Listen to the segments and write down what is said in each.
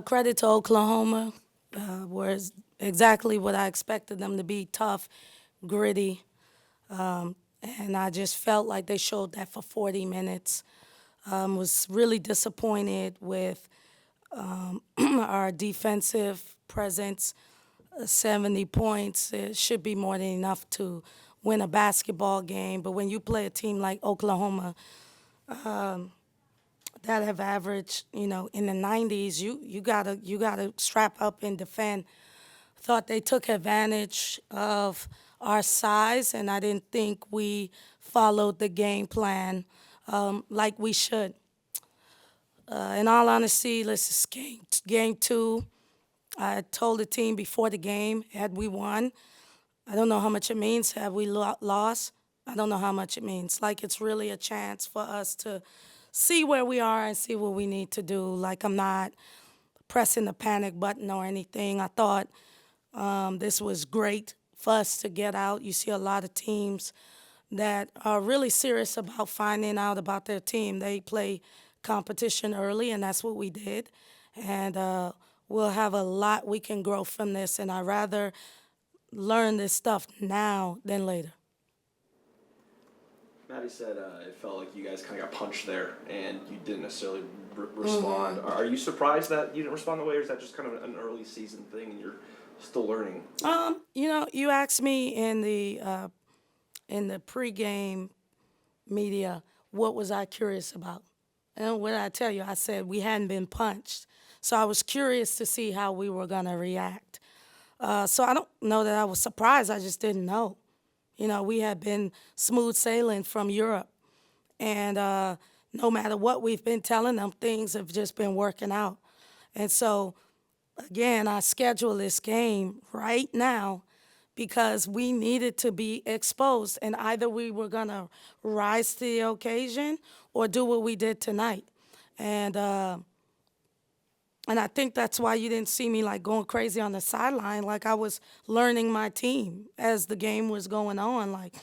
Credit to Oklahoma, was exactly what I expected them to be: tough, gritty, and I just felt like they showed that for 40 minutes. Was really disappointed with our defensive presence. 70 points, it should be more than enough to win a basketball game. But when you play a team like Oklahoma that have averaged, in the 90s, you gotta strap up and defend. Thought they took advantage of our size, and I didn't think we followed the game plan like we should. In all honesty, this is game two. I told the team before the game, had we won, I don't know how much it means. Have we lost? I don't know how much it means. Like, it's really a chance for us to see where we are and see what we need to do. Like, I'm not pressing the panic button or anything. I thought this was great for us to get out. You see a lot of teams that are really serious about finding out about their team. They play competition early, and that's what we did. And we'll have a lot we can grow from this, and I'd rather learn this stuff now than later. Maddie said it felt like you guys kind of got punched there and you didn't necessarily respond. Are you surprised that you didn't respond the way, or is that just kind of an early season thing and you're still learning? You asked me in the pregame media what was I curious about, and what did I tell you? I said we hadn't been punched, so I was curious to see how we were gonna react. So I don't know that I was surprised. I just didn't know. We had been smooth sailing from Europe, and no matter what we've been telling them, things have just been working out. And so, again, I scheduled this game right now because we needed to be exposed, and either we were going to rise to the occasion or do what we did tonight. And and I think that's why you didn't see me like going crazy on the sideline. Like, I was learning my team as the game was going on. Like,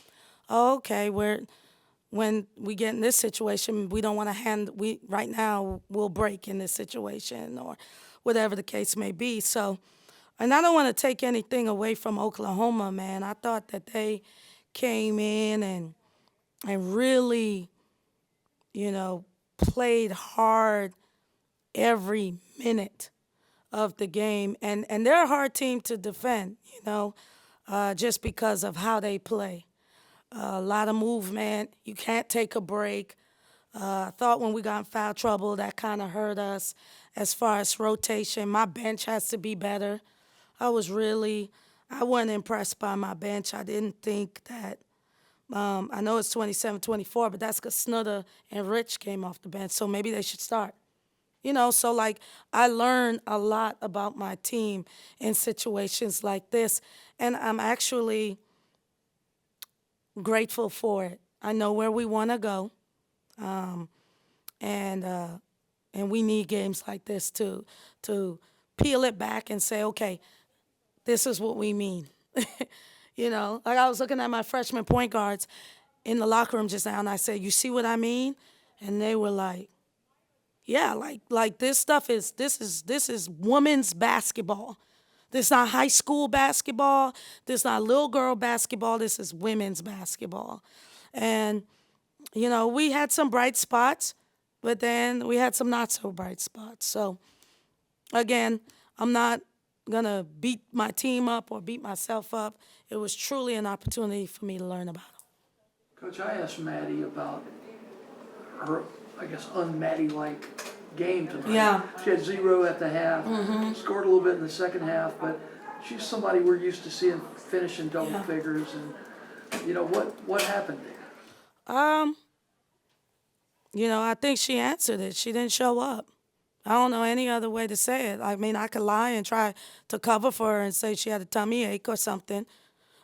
oh, okay, when we get in this situation, we don't want to we right now we'll break in this situation, or whatever the case may be. So, and I don't want to take anything away from Oklahoma, man. I thought that they came in and really, played hard every minute of the game, and they're a hard team to defend, just because of how they play. A lot of movement. You can't take a break. I thought when we got in foul trouble, that kind of hurt us as far as rotation. My bench has to be better. I wasn't impressed by my bench. I didn't think that, I know it's 27-24, but that's because Snutter and Rich came off the bench, so maybe they should start. So like, I learned a lot about my team in situations like this, and I'm actually grateful for it. I know where we want to go, and we need games like this to peel it back and say, okay, this is what we mean. Like, I was looking at my freshman point guards in the locker room just now, and I said, "You see what I mean?" And they were like, yeah, like this is women's basketball. This is not high school basketball. This is not little girl basketball. This is women's basketball. And we had some bright spots, but then we had some not so bright spots. So, again, I'm not gonna beat my team up or beat myself up. It was truly an opportunity for me to learn about them. Coach, I asked Maddie about her, I guess, un-Maddie-like game tonight. Yeah. She had 0 at the half, scored a little bit in the second half, but she's somebody we're used to seeing finish in double figures. And, what happened there? I think she answered it. She didn't show up. I don't know any other way to say it. I mean, I could lie and try to cover for her and say she had a tummy ache or something,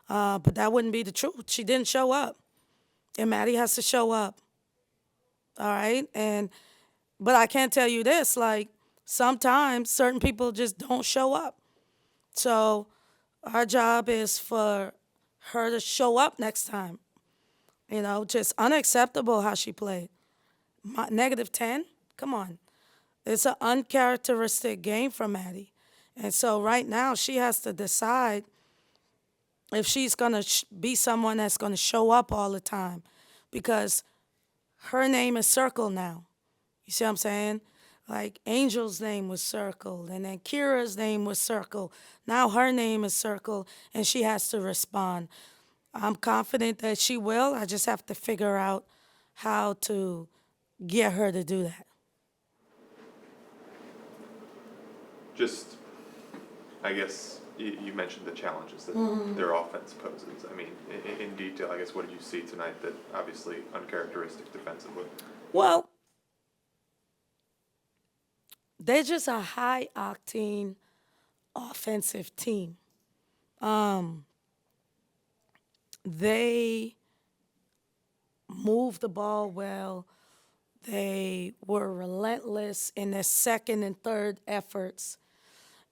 but that wouldn't be the truth. She didn't show up, and Maddie has to show up. All right, but I can't tell you this, like, sometimes certain people just don't show up. So our job is for her to show up next time. Just unacceptable how she played. -10, come on. It's an uncharacteristic game for Maddie. And so right now she has to decide if she's going to be someone that's going to show up all the time, because her name is circled now. You see what I'm saying? Like Angel's name was circled, and then Kira's name was circled. Now her name is circled, and she has to respond. I'm confident that she will. I just have to figure out how to get her to do that. Just, I guess, you mentioned the challenges that their offense poses. I mean, in detail, I guess, what did you see tonight that obviously uncharacteristic defensively? Well, they're just a high-octane offensive team. They moved the ball well. They were relentless in their second and third efforts.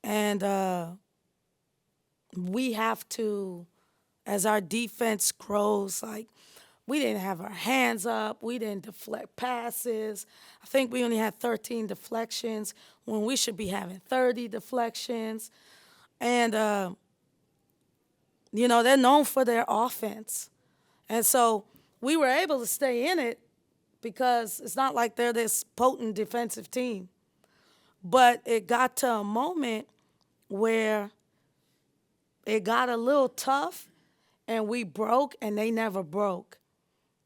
And we have to, as our defense grows, like, we didn't have our hands up. We didn't deflect passes. I think we only had 13 deflections when we should be having 30 deflections. And, they're known for their offense. And so we were able to stay in it because it's not like they're this potent defensive team. But it got to a moment where it got a little tough and we broke and they never broke.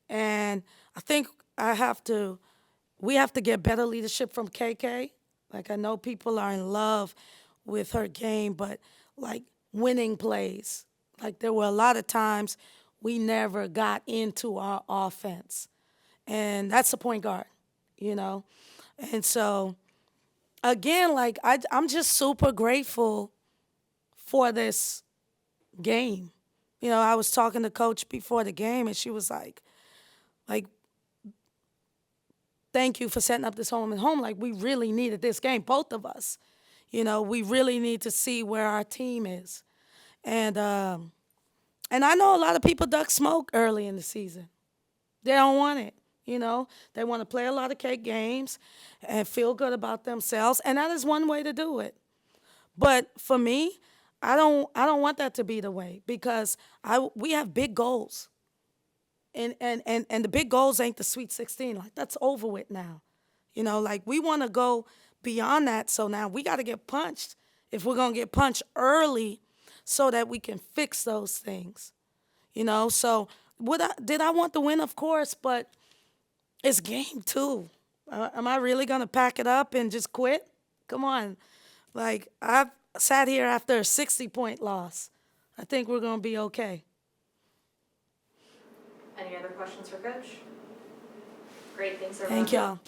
And I think we have to get better leadership from KK. Like, I know people are in love with her game, but like winning plays. Like, there were a lot of times we never got into our offense. And that's the point guard, And so, again, like, I'm just super grateful for this game. I was talking to Coach before the game, and she was like, thank you for setting up this home and home. Like, we really needed this game, both of us. We really need to see where our team is. And I know a lot of people duck smoke early in the season. They don't want it, They want to play a lot of cake games and feel good about themselves, and that is one way to do it. But for me, I don't want that to be the way, because we have big goals. And the big goals ain't the Sweet 16. Like, that's over with now. Like, we want to go beyond that. So now we got to get punched if we're going to get punched early so that we can fix those things. So did I want the win? Of course, but it's game 2. Am I really going to pack it up and just quit? Come on. Like, I've sat here after a 60-point loss. I think we're going to be okay. Any other questions for Coach? Great, thanks everyone. Thank y'all.